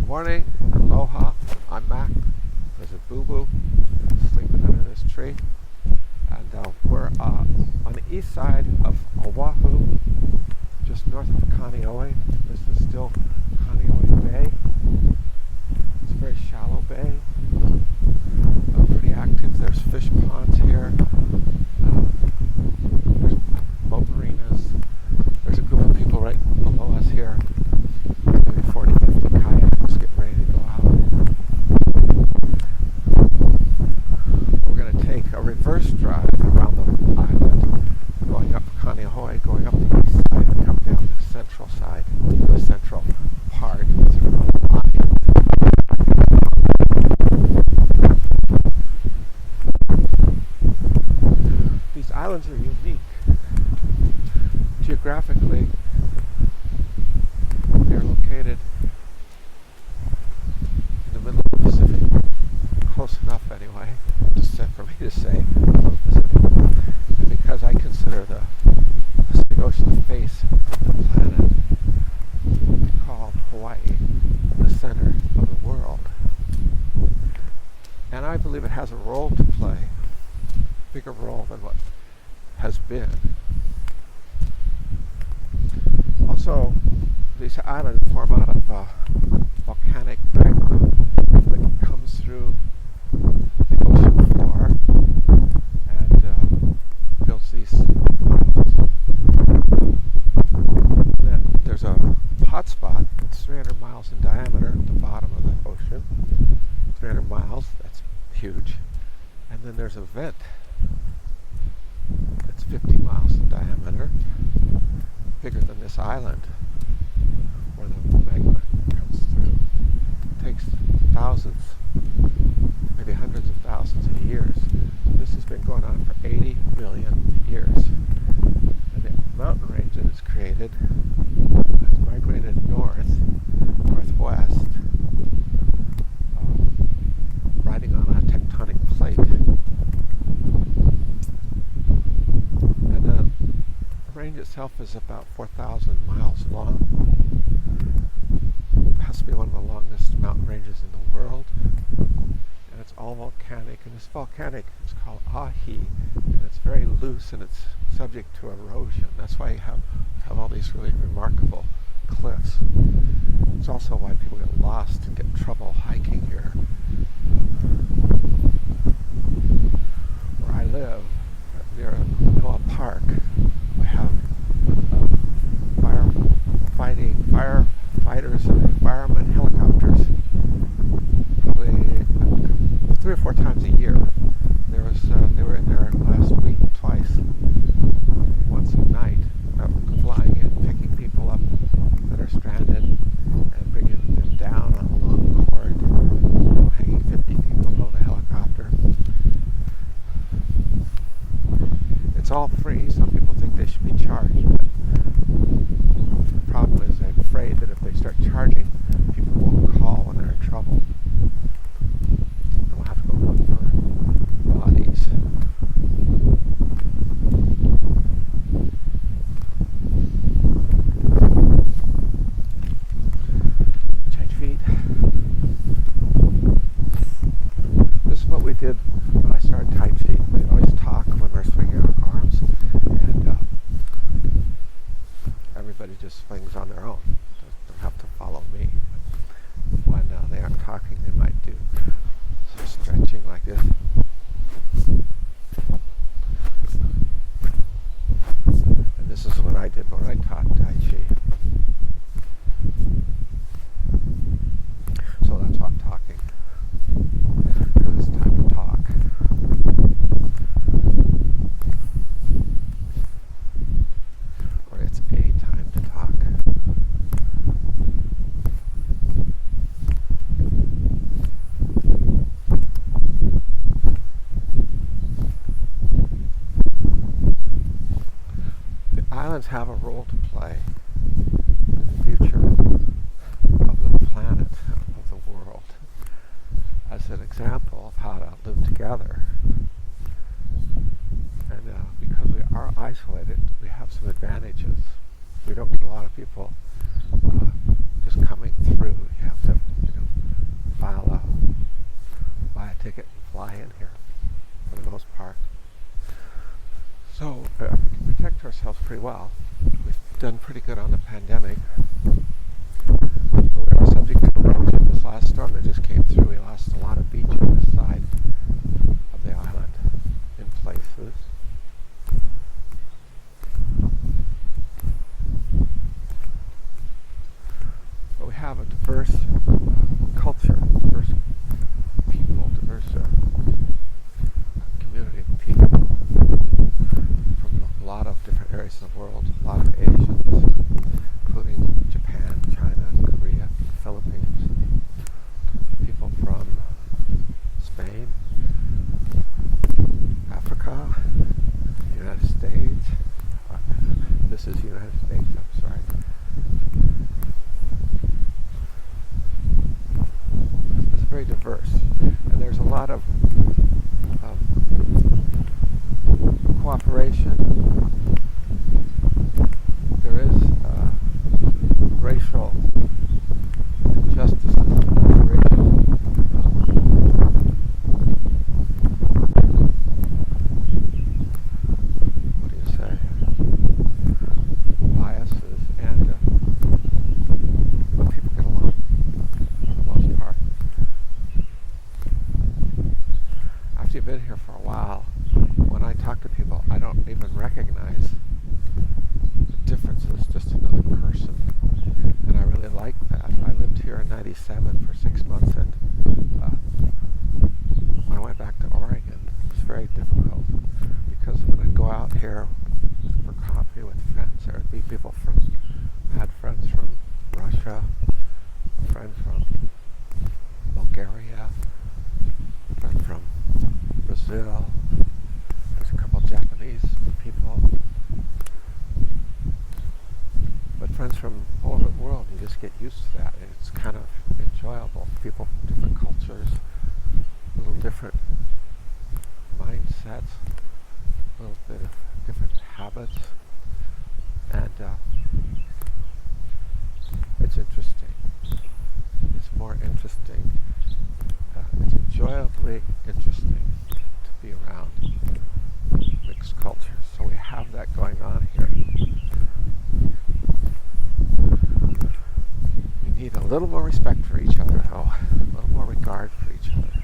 Good morning, aloha, I'm Mac. There's a boo-boo sleeping under this tree. And we're on the east side of Oahu, just north of Kaneohe. This is still Kaneohe Bay. It's a very shallow bay, pretty active. There's fish ponds here. There's boat marinas. There's a group of people right below us here. Maybe 40, 50 kayaks getting ready to go out. We're going to take a reverse drive around the island, going up Kaneohe, going up the east side, and come down the central side, the central part through Hawaii. These islands are unique. Geographically, they're located in the middle of the Pacific, close enough anyway, for me to say middle of the Pacific. And because I consider the Pacific Ocean the face of the planet, we call Hawaii the center of the world. And I believe it has a role to play, a bigger role than what has been. Also, these islands form out of volcanic magma that comes through the ocean floor and builds these islands. Then there's a hot spot that's 300 miles in diameter at the bottom of the ocean. 300 miles, that's huge. And then there's a vent that's 50 miles in diameter, bigger than this island where the magma comes through. It takes thousands, maybe hundreds of thousands of years. This has been going on for 80 million years. And the mountain range that it's created has migrated northwest, riding on a tectonic plate. And the range itself is about 4,000 miles long. It has to be one of the longest mountain ranges in the world. And it's all volcanic. And this volcanic is called Ahi. And it's very loose and it's subject to erosion. That's why you have all these really remarkable cliffs. It's also why people get lost and get in trouble hiking here. Where I live, near Noah Park, we have firefighters and firemen helicopters probably 3 or 4 times a year. They were in there last week twice, once a night, flying in, picking people up that are stranded and bringing them down on a long cord, hanging 50 feet below the helicopter. It's all free. Some people think they should be charged, but the problem is they're afraid that if they start charging, people won't call when they're in trouble. And we'll have to go look for bodies. Change feet. This is what we did when I started Tai Chi. We always talk when we're swinging our arms, and everybody just swings on their own. Don't have to follow me. When they aren't talking, they might do some stretching like this. And this is what I did when I taught Tai Chi. So that's why I'm talking, because it's time to talk. Or it's a time to talk. The islands have a role to play in the future of the planet, of the world, as an example of how to live together. And because we are isolated, we have some advantages. We don't get a lot of people just coming through. You have to, pretty well. We've done pretty good on the pandemic. But we are subject to erosion. This last storm that just came through, we lost a lot of beach on this side of the island in places. But we have a diverse culture, diverse people, diverse community of people from a lot of different areas of the world, a lot of Asians, including Japan, China, Korea, Philippines, people from Spain, Africa, United States. This is United States, I'm sorry. It's very diverse, and there's a lot of cooperation. There is racial injustices, racial what do you say, biases, and but people get along for the most part. After you've been here for a while, when I talk to people, I don't even recognize the differences, just another person. And I really like that. I lived here in '97 for 6 months, and when I went back to Oregon, it was very difficult, because when I go out here for coffee with friends, there would be people I had friends from Russia, a friend from Bulgaria, a friend from Brazil, there's a couple Japanese people, but friends from all over the world. You just get used to that, and it's kind of enjoyable. People from different cultures, little different mindsets, a little bit of different habits, and it's interesting. It's more interesting. It's enjoyably interesting to be around mixed cultures. So we have that going on here. We need a little more respect for each other, though, a little more regard for each other.